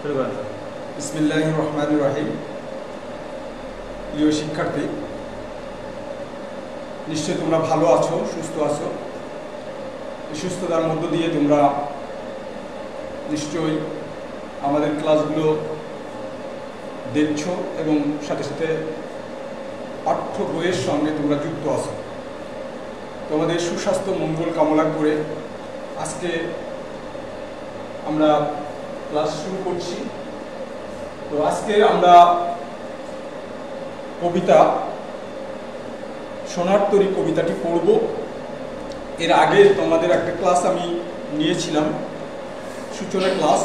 শুরু করেন। বিসমিল্লাহির রহমানির রহিম। প্রিয় শিক্ষার্থী, নিশ্চয়ই তোমরা ভালো আছো, সুস্থ আছো। এই সুস্থতার মধ্য দিয়ে তোমরা নিশ্চয়ই আমাদের ক্লাসগুলো দেখছো এবং সাথে সাথে পাঠ্য বইয়ের সঙ্গে তোমরা যুক্ত আছো। তোমাদের সুস্বাস্থ্য মঙ্গল কামনা করে আজকে আমরা ক্লাস শুরু করছি। তো আজকে আমরা কবিতা সোনার তরী কবিতাটি পড়ব। এর আগে তোমাদের একটা ক্লাস আমি নিয়েছিলাম, সূচনা ক্লাস।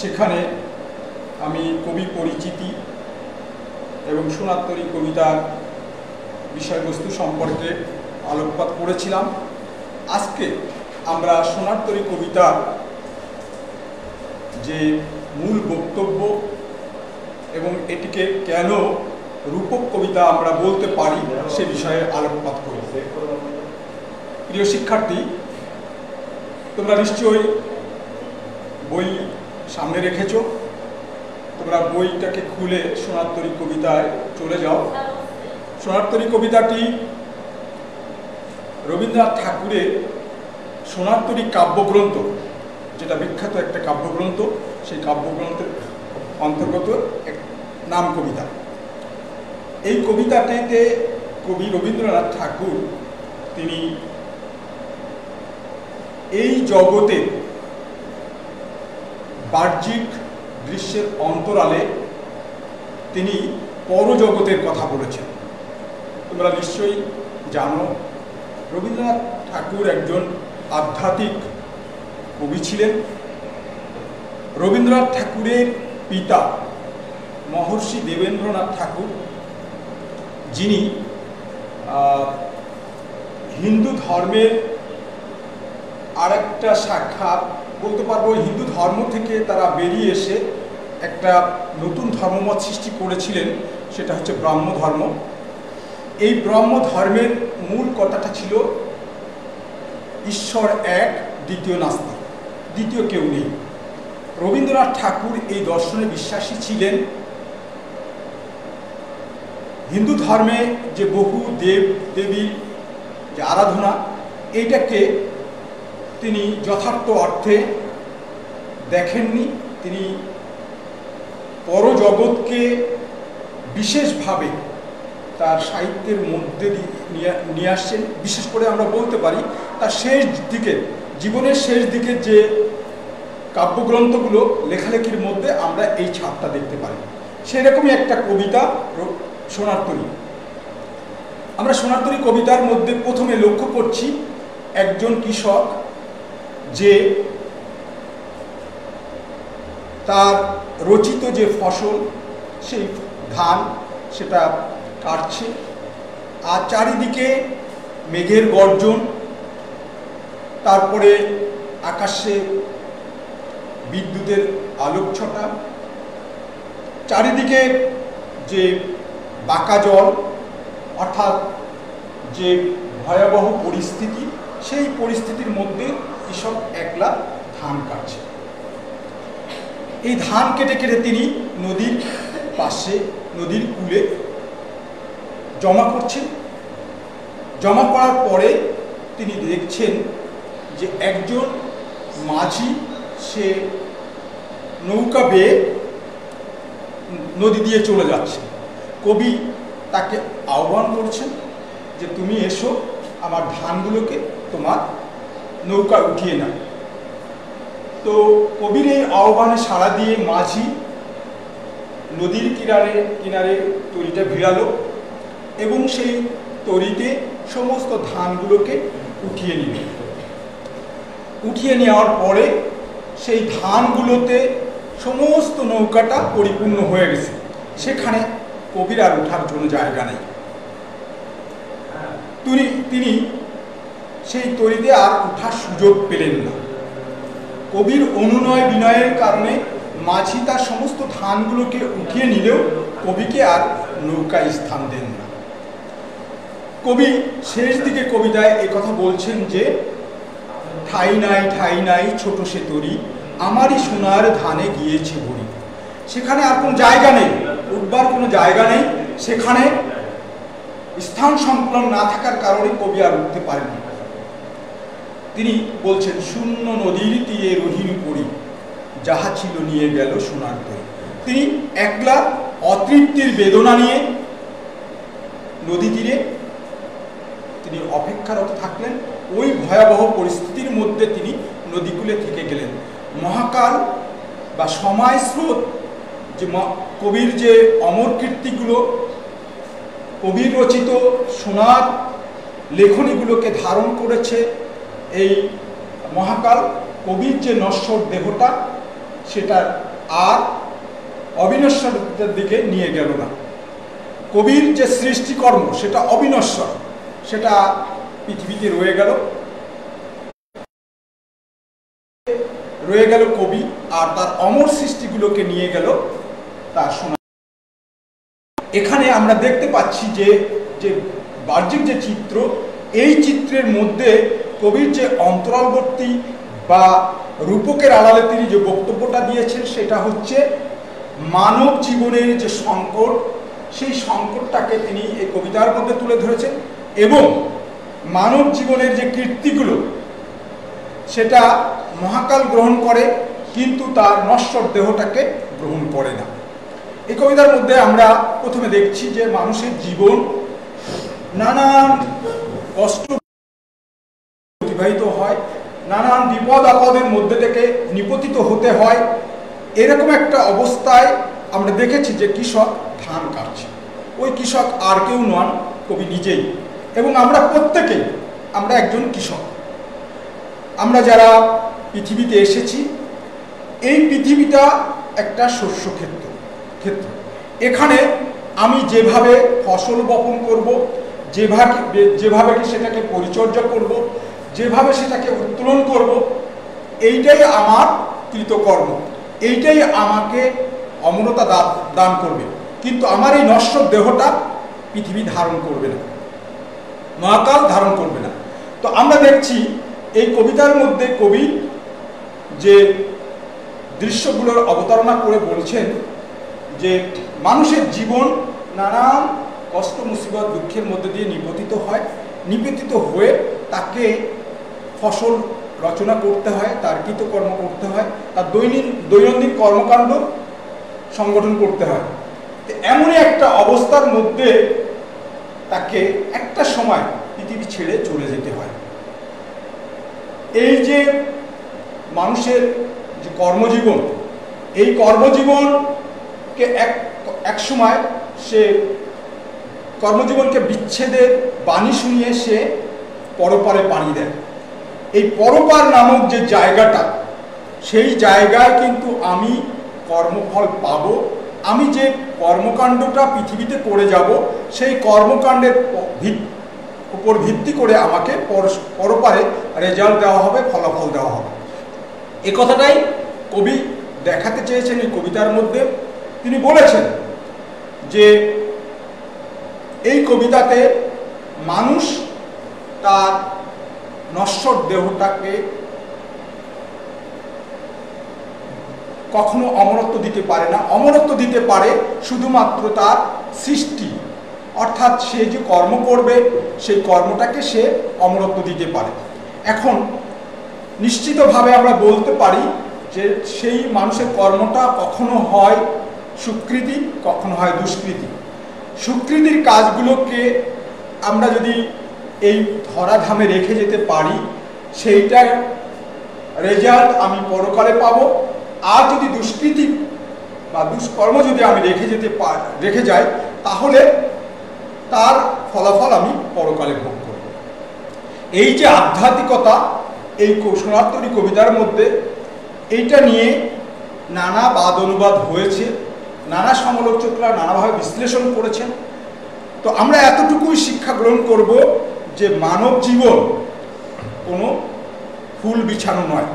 সেখানে আমি কবি পরিচিতি এবং সোনার তরী কবিতার বিষয়বস্তু সম্পর্কে আলোকপাত করেছিলাম। আজকে আমরা সোনার তরী কবিতার যে মূল বক্তব্য এবং এটিকে কেন রূপক কবিতা আমরা বলতে পারি সে বিষয়ে আলোকপাত করব। প্রিয় শিক্ষার্থী, তোমরা নিশ্চয়ই বই সামনে রেখেছ। তোমরা বইটাকে খুলে সোনার তরী কবিতায় চলে যাও। সোনার তরী কবিতাটি রবীন্দ্রনাথ ঠাকুরের সোনার তরী কাব্যগ্রন্থ, যেটা বিখ্যাত একটা কাব্যগ্রন্থ, সেই কাব্যগ্রন্থের অন্তর্গত এক নাম কবিতা। এই কবিতাটিতে কবি রবীন্দ্রনাথ ঠাকুর তিনি এই জগতে বাহ্যিক দৃশ্যের অন্তরালে তিনি পরজগতের কথা বলেছেন। তোমরা নিশ্চয়ই জানো, রবীন্দ্রনাথ ঠাকুর একজন আধ্যাত্মিক কবি ছিলেন। রবীন্দ্রনাথ ঠাকুরের পিতা মহর্ষি দেবেন্দ্রনাথ ঠাকুর, যিনি হিন্দু ধর্মের আরেকটা শাখা বলতে পারবো, হিন্দু ধর্ম থেকে তারা বেরিয়ে এসে একটা নতুন ধর্মমত সৃষ্টি করেছিলেন, সেটা হচ্ছে ব্রাহ্ম ধর্ম। এই ব্রাহ্ম ধর্মের মূল কথাটা ছিল ঈশ্বর এক, দ্বিতীয় নাস্তি, দ্বিতীয় কেউ নেই। রবীন্দ্রনাথ ঠাকুর এই দর্শনে বিশ্বাসী ছিলেন। হিন্দু ধর্মে যে বহু দেব দেবী যে আরাধনা, এইটাকে তিনি যথার্থ অর্থে দেখেননি। তিনি পরজগৎকে বিশেষভাবে তার সাহিত্যের মধ্যে নিয়ে আসছেন। বিশেষ করে আমরা বলতে পারি তার শেষ দিকে, জীবনের শেষ দিকে যে কাব্যগ্রন্থগুলো লেখালেখির মধ্যে আমরা এই ছাপটা দেখতে পারি। সেরকমই একটা কবিতা সোনার তরী। আমরা সোনার তরী কবিতার মধ্যে প্রথমে লক্ষ্য করছি একজন কৃষক যে তার রচিত যে ফসল, সেই ধান, সেটা কাটছে। আর চারিদিকে মেঘের গর্জন, তারপরে আকাশে বিদ্যুতের আলোকছটা, চারিদিকে যে বাঁকা জল, অর্থাৎ যে ভয়াবহ পরিস্থিতি, সেই পরিস্থিতির মধ্যে কৃষক একলা ধান কাটছে। এই ধান কেটে কেটে তিনি নদীর পাশে, নদীর কূলে জমা করছেন। জমা করার পরে তিনি দেখছেন যে একজন মাঝি সে নৌকা বেয়ে নদী দিয়ে চলে যাচ্ছে। কবি তাকে আহ্বান করছেন যে তুমি এসো, আমার ধানগুলোকে তোমার নৌকা উঠিয়ে নাও। তো কবির এই আহ্বানে সাড়া দিয়ে মাঝি নদীর কিনারে তরীটা ভিড়ালো এবং সেই তরীতে সমস্ত ধানগুলোকে উঠিয়ে নিল। উঠিয়ে নেওয়ার পরে সেই ধানগুলোতে সমস্ত নৌকাটা পরিপূর্ণ হয়ে গেছে। সেখানে কবির আর ওঠার জন্য জায়গা নেই। তিনি সেই তরীতে আর ওঠার সুযোগ পেলেন না। কবির অনুনয় বিনয়ের কারণে মাঝি তার সমস্ত ধানগুলোকে উঠিয়ে নিলেও কবিকে আর নৌকায় স্থান দেন না। কবি শেষ দিকে কবিতায় এই কথা বলছেন যে ঠাই নাই ছোট সে তরী, আমারই সোনার ধানে গিয়েছে ভরি। সেখানে আর কোনো জায়গা নেই, উঠবার কোনো জায়গা নেই। সেখানে স্থান সংকলন না থাকার কারণে কবি আর উঠতে পারেনি। তিনি বলছেন, শূন্য নদীর তীরে রহিল পড়ি, যাহা ছিল নিয়ে গেল সোনার তরি। তিনি একলা অতৃপ্তির বেদনা নিয়ে নদী তীরে তিনি অপেক্ষারত থাকলেন। ওই ভয়াবহ পরিস্থিতির মধ্যে তিনি নদীকূলে থেকে গেলেন। মহাকাল বা সময় স্রোত, যে কবির যে অমর কীর্তিগুলো, কবির রচিত সোনার লেখনীগুলোকে ধারণ করেছে এই মহাকাল, কবির যে নশ্বর দেহটা সেটা আর অবিনশ্বরতার দিকে নিয়ে গেল না। কবির যে সৃষ্টিকর্ম সেটা অবিনশ্বর, সেটা পৃথিবীতে রয়ে গেল কবি, আর তার অমর সৃষ্টিগুলোকে নিয়ে গেল তার সোনা। এখানে আমরা দেখতে পাচ্ছি যে যে বাহ্যিক যে চিত্র, এই চিত্রের মধ্যে কবির যে অন্তরালবর্তী বা রূপকের আড়ালে তিনি যে বক্তব্যটা দিয়েছেন সেটা হচ্ছে মানব জীবনের যে সংকট, সেই সংকটটাকে তিনি এই কবিতার মধ্যে তুলে ধরেছেন। এবং মানব জীবনের যে কীর্তিগুলো সেটা মহাকাল গ্রহণ করে, কিন্তু তার নশ্বর দেহটাকে গ্রহণ করে না। এই কবিতার মধ্যে আমরা প্রথমে দেখছি যে মানুষের জীবন নানান কষ্ট অতিবাহিত হয়, নানান বিপদ আপদের মধ্যে থেকে নিপতিত হতে হয়। এরকম একটা অবস্থায় আমরা দেখেছি যে কৃষক ধান কাটছে। ওই কৃষক আর কেউ নন, কবি নিজেই। এবং আমরা প্রত্যেকেই আমরা একজন কৃষক। আমরা যারা পৃথিবীতে এসেছি, এই পৃথিবীটা একটা শস্য ক্ষেত্র। এখানে আমি যেভাবে ফসল বপন করব, যেভাবে সেটাকে পরিচর্যা করব, যেভাবে সেটাকে উত্তোলন করব, এইটাই আমার কৃতকর্ম, এইটাই আমাকে অমরতা দান করবে। কিন্তু আমার এই নশ্বর দেহটা পৃথিবী ধারণ করবে না, মহাকাল ধারণ করবে না। তো আমরা দেখছি এই কবিতার মধ্যে কবি যে দৃশ্যগুলোর অবতারণা করে বলছেন যে মানুষের জীবন নানান কষ্ট মুসিবত দুঃখের মধ্যে দিয়ে নিপতিত হয়ে তাকে ফসল রচনা করতে হয়, তার কৃতকর্ম করতে হয়, তার দৈনন্দিন কর্মকাণ্ড সংগঠন করতে হয়। এমনই একটা অবস্থার মধ্যে তাকে একটা সময় পৃথিবী ছেড়ে চলে যেতে হয়। এই যে মানুষের যে কর্মজীবন, এই কর্মজীবনকে এক সময় সে কর্মজীবনকে বিচ্ছেদের বাণী শুনিয়ে সে পরপারে পাড়ি দেয়। এই পরপার নামক যে জায়গাটা, সেই জায়গায় কিন্তু আমি কর্মফল পাব। আমি যে কর্মকাণ্ডটা পৃথিবীতে করে যাব, সেই কর্মকাণ্ডের উপর ভিত্তি করে আমাকে পরপারে রেজাল্ট দেওয়া হবে, ফলাফল দেওয়া হবে। এ কথাটাই কবি দেখাতে চেয়েছেন এই কবিতার মধ্যে। তিনি বলেছেন যে এই কবিতাতে মানুষ তার নশ্বর দেহটাকে কখনো অমরত্ব দিতে পারে না। অমরত্ব দিতে পারে শুধুমাত্র তার সৃষ্টি, অর্থাৎ সে যে কর্ম করবে সেই কর্মটাকে সে অমরত্ব দিতে পারে। এখন নিশ্চিতভাবে আমরা বলতে পারি যে সেই মানুষের কর্মটা কখনো হয় সুকৃতি, কখনো হয় দুষ্কৃতি। সুকৃতির কাজগুলোকে আমরা যদি এই ধরাধামে রেখে যেতে পারি, সেইটার রেজাল্ট আমি পরকালে পাবো। আর যদি দুষ্কৃতি বা দুষ্কর্ম যদি আমি রেখে যাই, তাহলে তার ফলাফল আমি পরকালে ভোগ করব। এই যে আধ্যাত্মিকতা এই সোনার তরী কবিতার মধ্যে, এইটা নিয়ে নানা বাদ অনুবাদ হয়েছে, নানা সমালোচকরা নানাভাবে বিশ্লেষণ করেছেন। তো আমরা এতটুকুই শিক্ষা গ্রহণ করব যে মানব জীবন কোনো ফুল বিছানো নয়।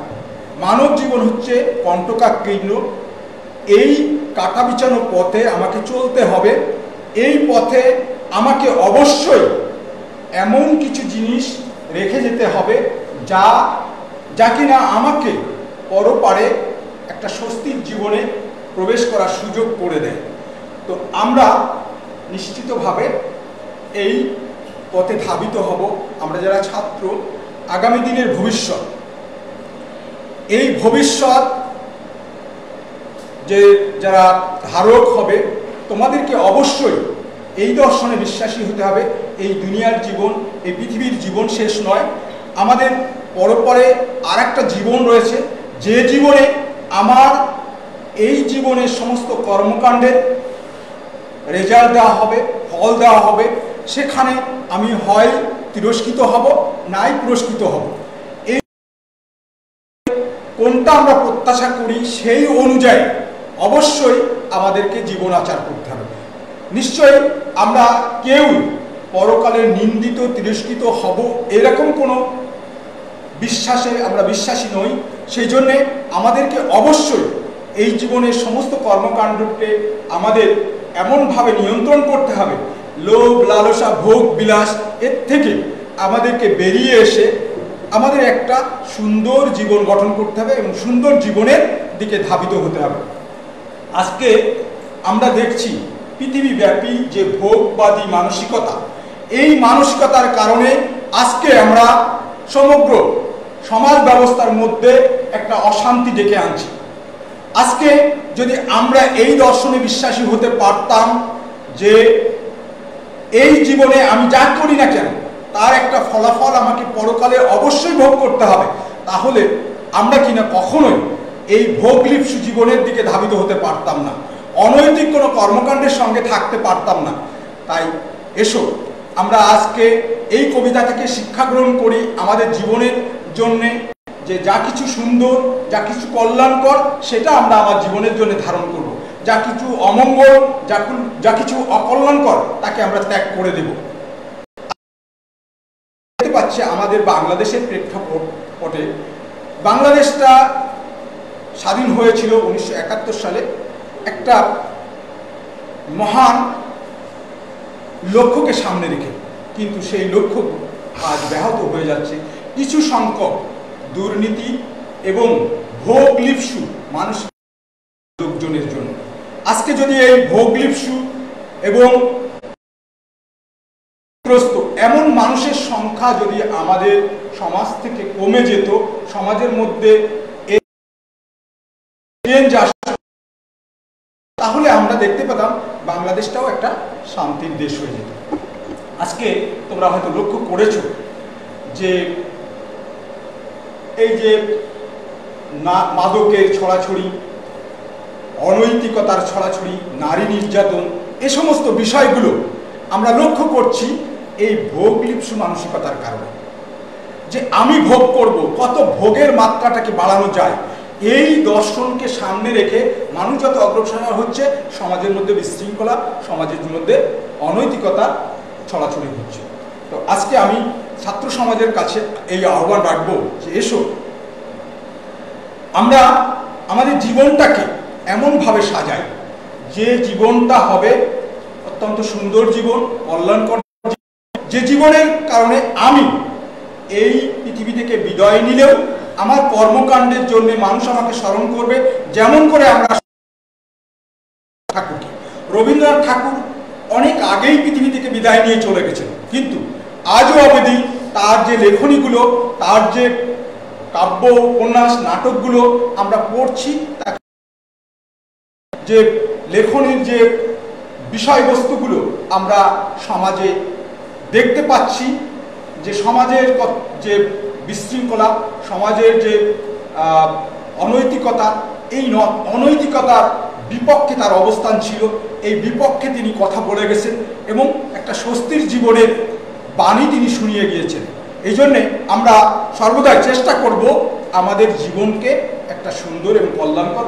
মানব জীবন হচ্ছে কণ্টকাকীর্ণ। এই কাটা বিছানো পথে আমাকে চলতে হবে। এই পথে আমাকে অবশ্যই এমন কিছু জিনিস রেখে যেতে হবে যা কিনা আমাকে পরপারে একটা স্বস্তির জীবনে প্রবেশ করার সুযোগ করে দেয়। তো আমরা নিশ্চিতভাবে এই পথে ধাবিত হব। আমরা যারা ছাত্র, আগামী দিনের ভবিষ্যৎ, এই ভবিষ্যৎ যে যারা ধারক হবে, তোমাদেরকে অবশ্যই এই দর্শনে বিশ্বাসী হতে হবে। এই দুনিয়ার জীবন, এই পৃথিবীর জীবন শেষ নয়। আমাদের পরপরে আর একটা জীবন রয়েছে, যে জীবনে আমার এই জীবনের সমস্ত কর্মকাণ্ডের রেজাল্ট দেওয়া হবে, ফল দেওয়া হবে। সেখানে আমি হয় তিরস্কৃত হব, নাই পুরস্কৃত হব। এই কোনটা আমরা প্রত্যাশা করি, সেই অনুযায়ী অবশ্যই আমাদেরকে জীবন আচার করতে হবে। নিশ্চয়ই আমরা কেউ পরকালে নিন্দিত, তিরস্কৃত হব এরকম কোনো বিশ্বাসে আমরা বিশ্বাসী নই। সেই জন্যে আমাদেরকে অবশ্যই এই জীবনের সমস্ত কর্মকাণ্ডকে আমাদের এমনভাবে নিয়ন্ত্রণ করতে হবে, লোভ, লালসা, ভোগ, বিলাস এর থেকে আমাদেরকে বেরিয়ে এসে আমাদের একটা সুন্দর জীবন গঠন করতে হবে এবং সুন্দর জীবনের দিকে ধাবিত হতে হবে। আজকে আমরা দেখছি পৃথিবীব্যাপী যে ভোগবাদী মানসিকতা, এই মানসিকতার কারণে আজকে আমরা সমগ্র সমাজ ব্যবস্থার মধ্যে একটা অশান্তি ডেকে আনছি। আজকে যদি আমরা এই দর্শনে বিশ্বাসী হতে পারতাম যে এই জীবনে আমি যা করি না কেন তার একটা ফলাফল আমাকে পরকালে অবশ্যই ভোগ করতে হবে, তাহলে আমরা কিনা কখনোই এই ভোগলিপ্সু জীবনের দিকে ধাবিত হতে পারতাম না, অনৈতিক কোনো কর্মকাণ্ডের সঙ্গে থাকতে পারতাম না। তাই এসো আমরা আজকে এই কবিতা থেকে শিক্ষা গ্রহণ করি আমাদের জীবনের জন্যে, যে যা কিছু সুন্দর, যা কিছু কল্যাণকর সেটা আমরা আমার জীবনের জন্য ধারণ করব, যা কিছু অমঙ্গল, যা কিছু অকল্যাণকর তাকে আমরা ত্যাগ করে দেব। দেখতে পাচ্ছি আমাদের বাংলাদেশের প্রেক্ষাপটে, বাংলাদেশটা স্বাধীন হয়েছিল 1971 সালে একটা মহান লক্ষ্যকে সামনে রেখে, কিন্তু সেই লক্ষ্য আজ ব্যাহত হয়ে যাচ্ছে কিছু সংখ্যক দুর্নীতি এবং ভোগলিপ্সু মানুষ লোকজনের জন্য। আজকে যদি এই ভোগলিপ্সু এবং এমন মানুষের সংখ্যা যদি আমাদের সমাজ থেকে কমে যেত, সমাজের মধ্যে তাহলে আমরা দেখতে পেতাম বাংলাদেশটাও একটা শান্তির দেশ হয়ে যেত। আজকে তোমরা হয়তো লক্ষ্য করেছো যে এই যে মাদকের ছড়াছড়ি, অনৈতিকতার ছড়াছড়ি, নারী নির্যাতন, এ সমস্ত বিষয়গুলো আমরা লক্ষ্য করছি এই ভোগলিপ্সু মানসিকতার কারণে। যে আমি ভোগ করব, কত ভোগের মাত্রাটাকে বাড়ানো যায়, এই দর্শনকে সামনে রেখে মানুষ যত অগ্রসর হচ্ছে, সমাজের মধ্যে বিশৃঙ্খলা, সমাজের মধ্যে অনৈতিকতা ছড়াছড়ি হচ্ছে। তো আজকে আমি ছাত্র সমাজের কাছে এই আহ্বান রাখবো যে এসো আমরা আমাদের জীবনটাকে এমনভাবে সাজাই যে জীবনটা হবে অত্যন্ত সুন্দর জীবন, কল্যাণকর, যে জীবনের কারণে আমি এই পৃথিবী থেকে বিদায় নিলেও আমার কর্মকাণ্ডের জন্য মানুষ আমাকে স্মরণ করবে। যেমন করে আমরা ঠাকুরকে, রবীন্দ্রনাথ ঠাকুর অনেক আগেই পৃথিবী থেকে বিদায় নিয়ে চলে গেছেন, কিন্তু আজও অবধি তার যে লেখনীগুলো, তার যে কাব্য, উপন্যাস, নাটকগুলো আমরা পড়ছি, যে লেখনীর যে বিষয়বস্তুগুলো আমরা সমাজে দেখতে পাচ্ছি, যে সমাজের যে বিশৃঙ্খলা, সমাজের যে অনৈতিকতা, এই অনৈতিকতার বিপক্ষে তার অবস্থান ছিল, এই বিপক্ষে তিনি কথা বলে গেছেন এবং একটা স্বস্তির জীবনের বাণী তিনি শুনিয়ে গিয়েছেন। এই জন্যে আমরা সর্বদাই চেষ্টা করব আমাদের জীবনকে একটা সুন্দর এবং কল্যাণকর।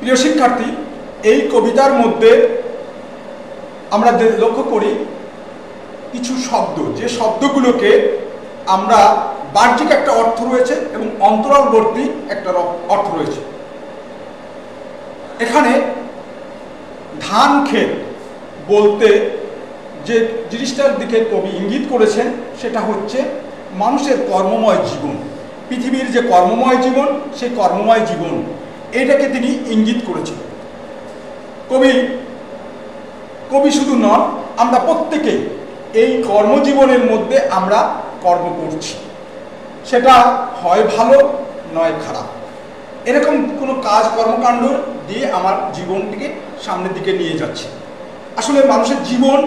প্রিয় শিক্ষার্থী, এই কবিতার মধ্যে আমরা লক্ষ্য করি কিছু শব্দ, যে শব্দগুলোকে আমরা বাহ্যিক একটা অর্থ রয়েছে এবং অন্তরালবর্তী একটা অর্থ রয়েছে। এখানে ধান ক্ষেত বলতে যে জিনিসটার দিকে কবি ইঙ্গিত করেছেন সেটা হচ্ছে মানুষের কর্মময় জীবন। পৃথিবীর যে কর্মময় জীবন, সেই কর্মময় জীবন এটাকে তিনি ইঙ্গিত করেছিলেন। কবি শুধু নন, আমরা প্রত্যেকেই এই কর্মজীবনের মধ্যে আমরা কর্ম করছি, সেটা হয় ভালো নয় খারাপ। এরকম কোনো কাজ কর্মকাণ্ড দিয়ে আমার জীবনটিকে সামনের দিকে নিয়ে যাচ্ছে। আসলে মানুষের জীবন,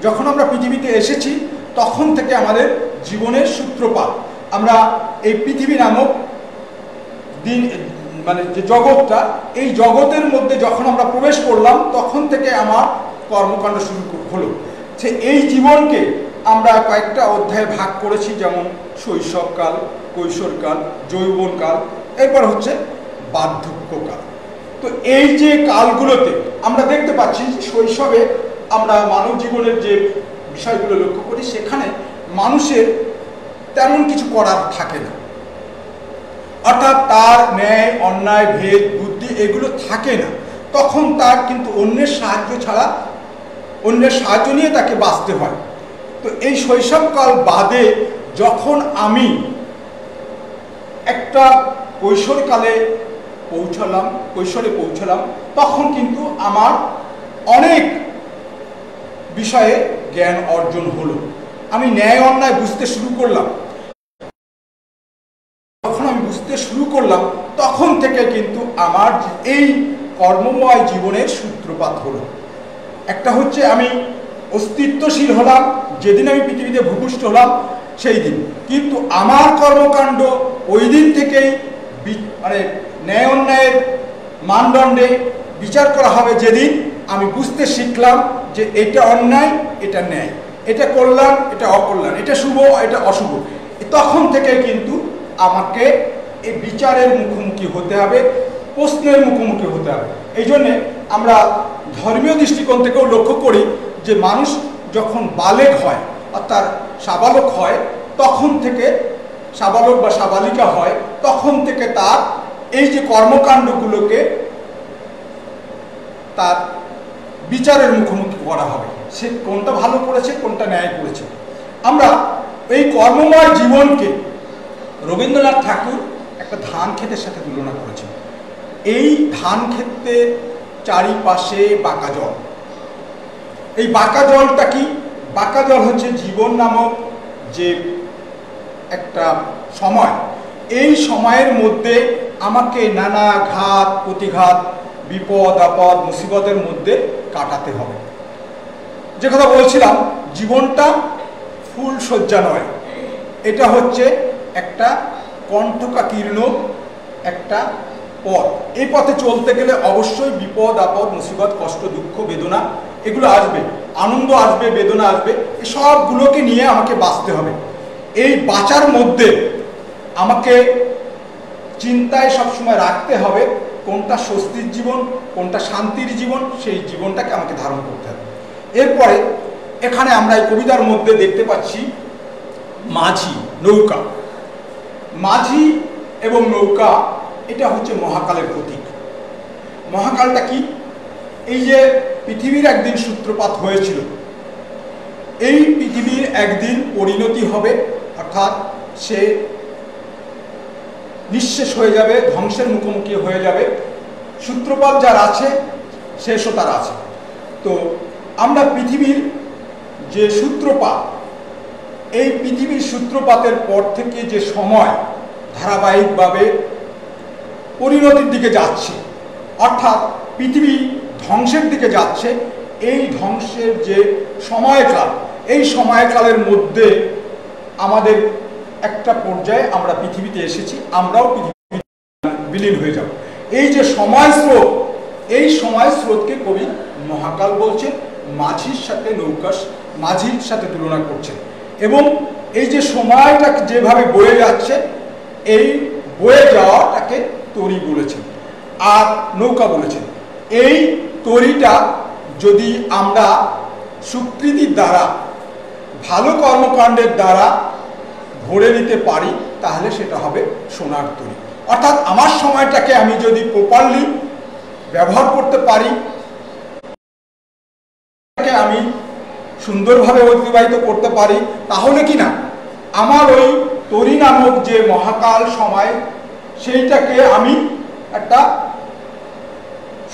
যখন আমরা পৃথিবীতে এসেছি তখন থেকে আমাদের জীবনের সূত্রপাত। আমরা এই পৃথিবী নামক মানে যে জগৎটা, এই জগতের মধ্যে যখন আমরা প্রবেশ করলাম তখন থেকে আমার কর্মকাণ্ড শুরু হলো। সে এই জীবনকে আমরা কয়েকটা অধ্যায়ে ভাগ করেছি, যেমন শৈশবকাল, কৈশোরকাল, যৌবনকাল, এরপর হচ্ছে বার্ধক্যকাল। তো এই যে কালগুলোতে আমরা দেখতে পাচ্ছি যে শৈশবে আমরা মানব জীবনের যে বিষয়গুলো লক্ষ্য করি, সেখানে মানুষের তেমন কিছু করার থাকে না, অর্থাৎ তার ন্যায় অন্যায় ভেদ বুদ্ধি এগুলো থাকে না। তখন তার কিন্তু অন্যের সাহায্য ছাড়া, অন্যের সাহায্য নিয়ে তাকে বাঁচতে হয়। তো এই শৈশবকাল বাদে যখন আমি একটা কৈশোরে পৌঁছালাম, তখন কিন্তু আমার অনেক বিষয়ে জ্ঞান অর্জন হলো। আমি ন্যায় অন্যায় বুঝতে শুরু করলাম। যখন আমি বুঝতে শুরু করলাম তখন থেকে কিন্তু আমার এই কর্মময় জীবনের সূত্রপাত হলো। একটা হচ্ছে আমি অস্তিত্বশীল হলাম যেদিন আমি পৃথিবীতে ভূমিষ্ঠ হলাম সেই দিন, কিন্তু আমার কর্মকাণ্ড ওই দিন থেকেই মানে ন্যায় অন্যায়ের মানদণ্ডে বিচার করা হবে যেদিন আমি বুঝতে শিখলাম যে এটা অন্যায়, এটা ন্যায়, এটা কল্যাণ, এটা অকল্যাণ, এটা শুভ, এটা অশুভ। তখন থেকে কিন্তু আমাকে এই বিচারের মুখোমুখি হতে হবে, প্রশ্নের মুখোমুখি হতে হবে। এই জন্যে আমরা ধর্মীয় দৃষ্টিকোণ থেকেও লক্ষ্য করি যে মানুষ যখন বালেগ হয় অর্থাৎ সাবালক হয়, তখন থেকে সাবালক বা সাবালিকা হয়, তখন থেকে তার এই যে কর্মকাণ্ডগুলোকে তার বিচারের মুখোমুখি করা হবে, সে কোনটা ভালো করেছে, কোনটা ন্যায় করেছে। আমরা এই কর্মময় জীবনকে রবীন্দ্রনাথ ঠাকুর একটা ধান ক্ষেতের সাথে তুলনা করেছেন। এই ধান ক্ষেতে চারিপাশে বাঁকা জল। এই বাঁকা জলটা কি? বাঁকা জল হচ্ছে জীবন নামক যে একটা সময়। এই সময়ের মধ্যে আমাকে নানা ঘাত প্রতিঘাত, বিপদ আপদ মুসিবতের মধ্যে কাটাতে হবে। যে কথা বলছিলাম, জীবনটা ফুল শয্যা নয়, এটা হচ্ছে একটা কণ্টকাকীর্ণ একটা পথ। এই পথে চলতে গেলে অবশ্যই বিপদ আপদ মুসিবত কষ্ট দুঃখ বেদনা এগুলো আসবে, আনন্দ আসবে, বেদনা আসবে, এই সবগুলোকে নিয়ে আমাকে বাঁচতে হবে। এই বাঁচার মধ্যে আমাকে চিন্তায় সবসময় রাখতে হবে কোনটা স্বস্তির জীবন, কোনটা শান্তির জীবন, সেই জীবনটাকে আমাকে ধারণ করতে হবে। এরপরে এখানে আমরা এই কবিতার মধ্যে দেখতে পাচ্ছি মাঝি, নৌকা। মাঝি এবং নৌকা এটা হচ্ছে মহাকালের প্রতীক। মহাকালটা কি? এই যে পৃথিবীর একদিন সূত্রপাত হয়েছিল, এই পৃথিবীর একদিন পরিণতি হবে, অর্থাৎ সে নিঃশেষ হয়ে যাবে, ধ্বংসের মুখোমুখি হয়ে যাবে। সূত্রপাত যার আছে শেষও তার আছে। তো আমরা পৃথিবীর যে সূত্রপাত, এই পৃথিবীর সূত্রপাতের পর থেকে যে সময় ধারাবাহিকভাবে পরিণতির দিকে যাচ্ছে, অর্থাৎ পৃথিবী ধ্বংসের দিকে যাচ্ছে, এই ধ্বংসের যে সময়কাল, এই সময়কালের মধ্যে আমাদের একটা পর্যায়ে আমরা পৃথিবীতে এসেছি, আমরাও পৃথিবী বিলীন হয়ে যাব। এই যে সময় স্রোত, এই সময় স্রোতকে কবি মহাকাল বলছেন, মাঝির সাথে মাঝির সাথে তুলনা করছেন। এবং এই যে সময়টা যেভাবে বয়ে যাচ্ছে, এই বয়ে যাওয়াটাকে তরী বলেছেন আর নৌকা বলেছেন। এই তরীটা যদি আমরা সুকৃতির দ্বারা, ভালো কর্মকাণ্ডের দ্বারা ভরে নিতে পারি, তাহলে সেটা হবে সোনার তরী। অর্থাৎ আমার সময়টাকে আমি যদি প্রপারলি ব্যবহার করতে পারি, আমি সুন্দরভাবে অতিবাহিত করতে পারি, তাহলে কি না আমার ওই তরি নামক যে মহাকাল সময়, সেইটাকে আমি একটা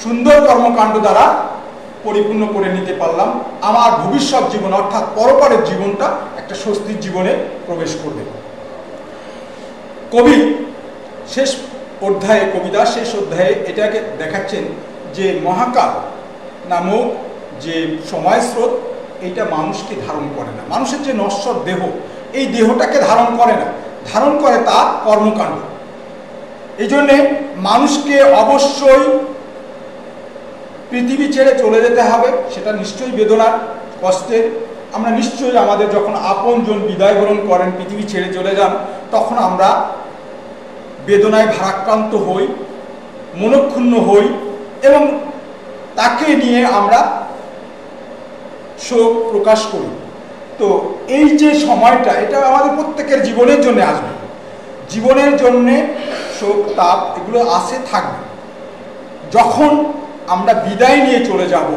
সুন্দর কর্মকাণ্ড দ্বারা পরিপূর্ণ করে নিতে পারলাম। আমার ভবিষ্যৎ জীবন অর্থাৎ পরপরের জীবনটা একটা স্বস্তির জীবনে প্রবেশ করবে। কবি শেষ অধ্যায়ে, কবিতার শেষ অধ্যায়ে এটাকে দেখাচ্ছেন যে মহাকাল নামক যে সময় স্রোত, এইটা মানুষকে ধারণ করে না। মানুষের যে নশ্বর দেহ, এই দেহটাকে ধারণ করে না, ধারণ করে তার কর্মকাণ্ড। এই জন্যে মানুষকে অবশ্যই পৃথিবী ছেড়ে চলে যেতে হবে। সেটা নিশ্চয়ই বেদনার, কষ্টের। আমরা নিশ্চয়ই আমাদের যখন আপনজন বিদায় গ্রহণ করেন, পৃথিবী ছেড়ে চলে যান, তখন আমরা বেদনায় ভারাক্রান্ত হই, মনক্ষুণ্ণ হই এবং তাকে নিয়ে আমরা শোক প্রকাশ করি। তো এই যে সময়টা, এটা আমাদের প্রত্যেকের জীবনের জন্য আসবে। জীবনের জন্যে শোক, তাপ এগুলো আসে, থাকবে। যখন আমরা বিদায় নিয়ে চলে যাব,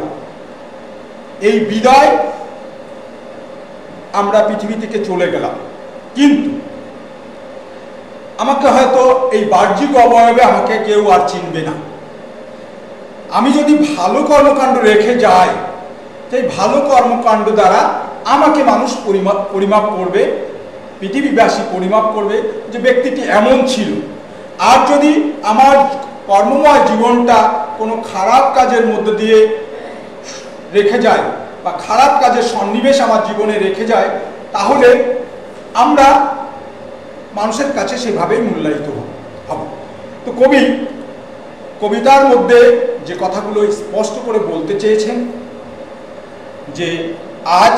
এই বিদায় আমরা পৃথিবী থেকে চলে গেলাম, কিন্তু আমাকে হয়তো এই বাহ্যিক অবয়বে আমাকে কেউ আর চিনবে না। আমি যদি ভালো কর্মকাণ্ড রেখে যাই, সেই ভালো কর্মকাণ্ড দ্বারা আমাকে মানুষ পরিমাপ করবে, পৃথিবীবাসী পরিমাপ করবে যে ব্যক্তিটি এমন ছিল। আর যদি আমার কর্মময় জীবনটা কোনো খারাপ কাজের মধ্যে দিয়ে রেখে যায় বা খারাপ কাজের সন্নিবেশ আমার জীবনে রেখে যায়, তাহলে আমরা মানুষের কাছে সেভাবেই মূল্যায়িত হব। তো কবি কবিতার মধ্যে যে কথাগুলো স্পষ্ট করে বলতে চেয়েছেন যে আজ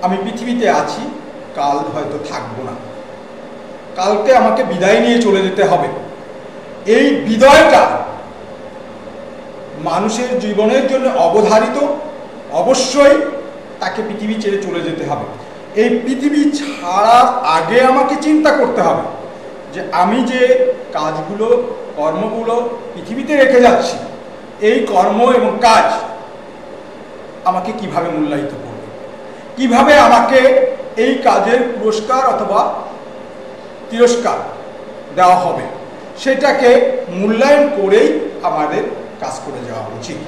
আমি পৃথিবীতে আছি, কাল হয়তো থাকবো না, কালকে আমাকে বিদায় নিয়ে চলে যেতে হবে। এই বিদায়টা মানুষের জীবনের জন্য অবধারিত, অবশ্যই তাকে পৃথিবী ছেড়ে চলে যেতে হবে। এই পৃথিবী ছাড়ার আগে আমাকে চিন্তা করতে হবে যে আমি যে কাজগুলো, কর্মগুলো পৃথিবীতে রেখে যাচ্ছি, এই কর্ম এবং কাজ আমাকে কিভাবে মূল্যায়িত করবে, কিভাবে আমাকে এই কাজের পুরস্কার অথবা তিরস্কার দেওয়া হবে, সেটাকে মূল্যায়ন করেই আমাদের কাজ করে যাওয়া উচিত।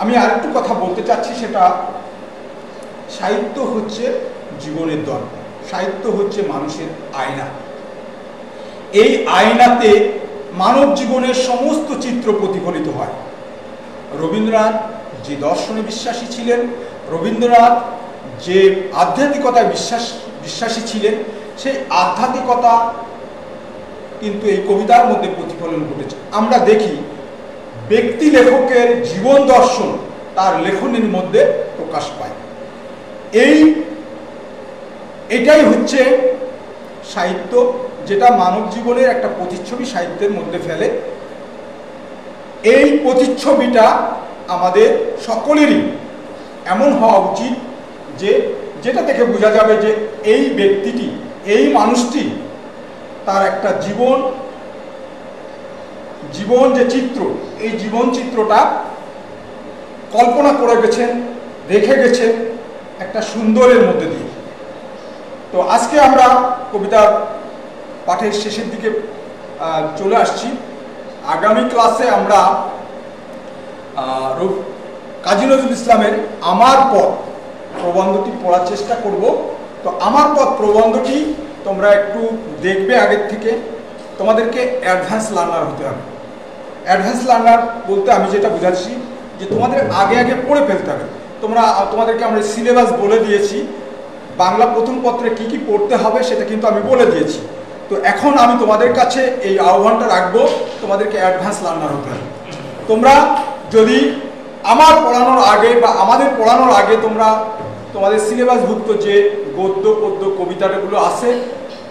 আমি আরেকটু কথা বলতে চাচ্ছি, সেটা সাহিত্য হচ্ছে জীবনের দর্পণ, সাহিত্য হচ্ছে মানুষের আয়না। এই আয়নাতে মানব জীবনের সমস্ত চিত্র প্রতিফলিত হয়। রবীন্দ্রনাথ যে দর্শনে বিশ্বাসী ছিলেন, রবীন্দ্রনাথ যে আধ্যাত্মিকতায় বিশ্বাসী ছিলেন, সেই আধ্যাত্মিকতা কিন্তু এই কবিতার মধ্যে প্রতিফলন ঘটেছে। আমরা দেখি ব্যক্তি লেখকের জীবন দর্শন তার লেখনের মধ্যে প্রকাশ পায়। এটাই হচ্ছে সাহিত্য, যেটা মানব জীবনের একটা প্রতিচ্ছবি সাহিত্যের মধ্যে ফেলে। এই প্রতিচ্ছবিটা আমাদের সকলেরই এমন হওয়া উচিত যে যেটা থেকে বোঝা যাবে যে এই ব্যক্তিটি, এই মানুষটি তার একটা জীবন যে চিত্র, এই জীবন চিত্রটা কল্পনা করে গেছেন, রেখে গেছেন একটা সুন্দরের মধ্যে দিয়ে। তো আজকে আমরা কবিতার পাঠের শেষের দিকে চলে আসছি। আগামী ক্লাসে আমরা কাজী নজরুল ইসলামের আমার পথ প্রবন্ধটি পড়ার চেষ্টা করব। তো আমার পথ প্রবন্ধটি তোমরা একটু দেখবে আগের থেকে। তোমাদেরকে অ্যাডভান্স লার্নার হতে হবে। অ্যাডভান্স লার্নার বলতে আমি যেটা বোঝাচ্ছি যে তোমাদের আগে আগে পড়ে ফেলতে হবে। তোমাদেরকে আমরা সিলেবাস বলে দিয়েছি, বাংলা প্রথম পত্রে কি কি পড়তে হবে সেটা কিন্তু আমি বলে দিয়েছি। তো এখন আমি তোমাদের কাছে এই আহ্বানটা রাখবো, তোমাদেরকে অ্যাডভান্স লার্নার হতে হবে। তোমরা যদি আমার পড়ানোর আগে বা আমাদের পড়ানোর আগে তোমরা তোমাদের সিলেবাসভুক্ত যে গদ্য পদ্য কবিতাগুলো আছে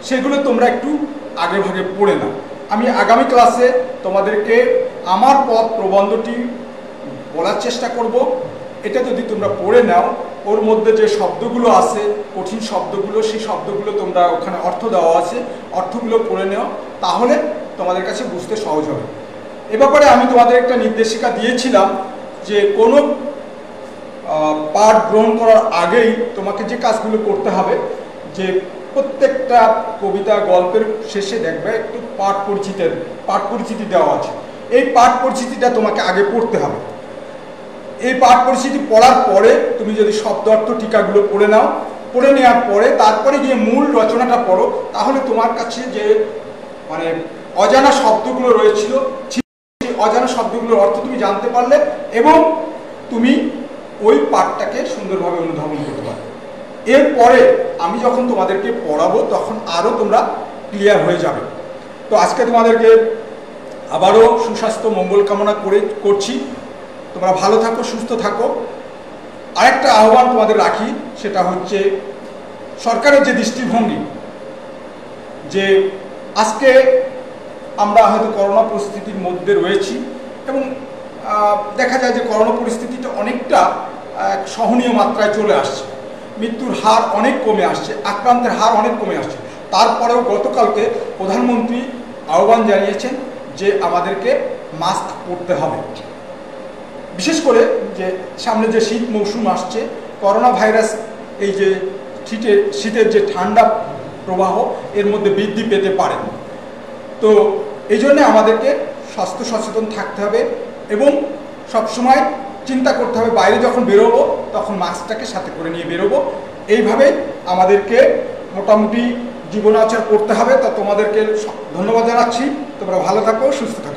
সেগুলো তোমরা একটু আগে ভাগে পড়ে নাও। আমি আগামী ক্লাসে তোমাদেরকে আমার পথ প্রবন্ধটি বলার চেষ্টা করব। এটা যদি তোমরা পড়ে নাও, ওর মধ্যে যে শব্দগুলো আছে, কঠিন শব্দগুলো, সেই শব্দগুলো তোমরা ওখানে অর্থ দেওয়া আছে, অর্থগুলো পড়ে নাও, তাহলে তোমাদের কাছে বুঝতে সহজ হবে। এ ব্যাপারে আমি তোমাদের একটা নির্দেশিকা দিয়েছিলাম যে কোনো পাঠ গ্রহণ করার আগেই তোমাকে যে কাজগুলো করতে হবে, যে প্রত্যেকটা কবিতা গল্পের শেষে দেখবে একটু পাঠ পরিচিতি দেওয়া আছে। এই পাঠ পরিচিতিটা তোমাকে আগে পড়তে হবে। এই পাঠ পরিচিতি পড়ার পরে তুমি যদি শব্দ অর্থ টিকাগুলো পড়ে নাও, পড়ে নেওয়ার পরে তারপরে গিয়ে মূল রচনাটা পড়ো, তাহলে তোমার কাছে যে মানে অজানা শব্দগুলো রয়েছিল সেই অজানা শব্দগুলোর অর্থ তুমি জানতে পারলে এবং তুমি ওই পাঠটাকে সুন্দরভাবে অনুধাবন করতে পারবে। এরপরে আমি যখন তোমাদেরকে পড়াবো তখন আরও তোমরা ক্লিয়ার হয়ে যাবে। তো আজকে তোমাদেরকে আবারও সুস্বাস্থ্য মঙ্গল কামনা করছি। তোমরা ভালো থাকো, সুস্থ থাকো। আরেকটা আহ্বান তোমাদের রাখি, সেটা হচ্ছে সরকারের যে দৃষ্টিভঙ্গি, যে আজকে আমরা হয়তো করোনা পরিস্থিতির মধ্যে রয়েছি এবং দেখা যায় যে করোনা পরিস্থিতিটা অনেকটা সহনীয় মাত্রায় চলে আসছে, মৃত্যুর হার অনেক কমে আসছে, আক্রান্তের হার অনেক কমে আসছে। তারপরেও গতকালকে প্রধানমন্ত্রী আহ্বান জানিয়েছেন যে আমাদেরকে মাস্ক পরতে হবে। বিশেষ করে যে সামনে যে শীত মৌসুম আসছে, করোনা ভাইরাস এই যে শীতের যে ঠান্ডা প্রবাহ এর মধ্যে বৃদ্ধি পেতে পারে। তো এই জন্যে আমাদেরকে স্বাস্থ্য সচেতন থাকতে হবে এবং সবসময় চিন্তা করতে হবে বাইরে যখন বেরোবো তখন মাস্কটাকে সাথে করে নিয়ে বেরোবো। এইভাবে আমাদেরকে মোটামুটি জীবনাচার করতে হবে। তা তোমাদেরকে ধন্যবাদ জানাচ্ছি। তোমরা ভালো থাকো, সুস্থ থাকো।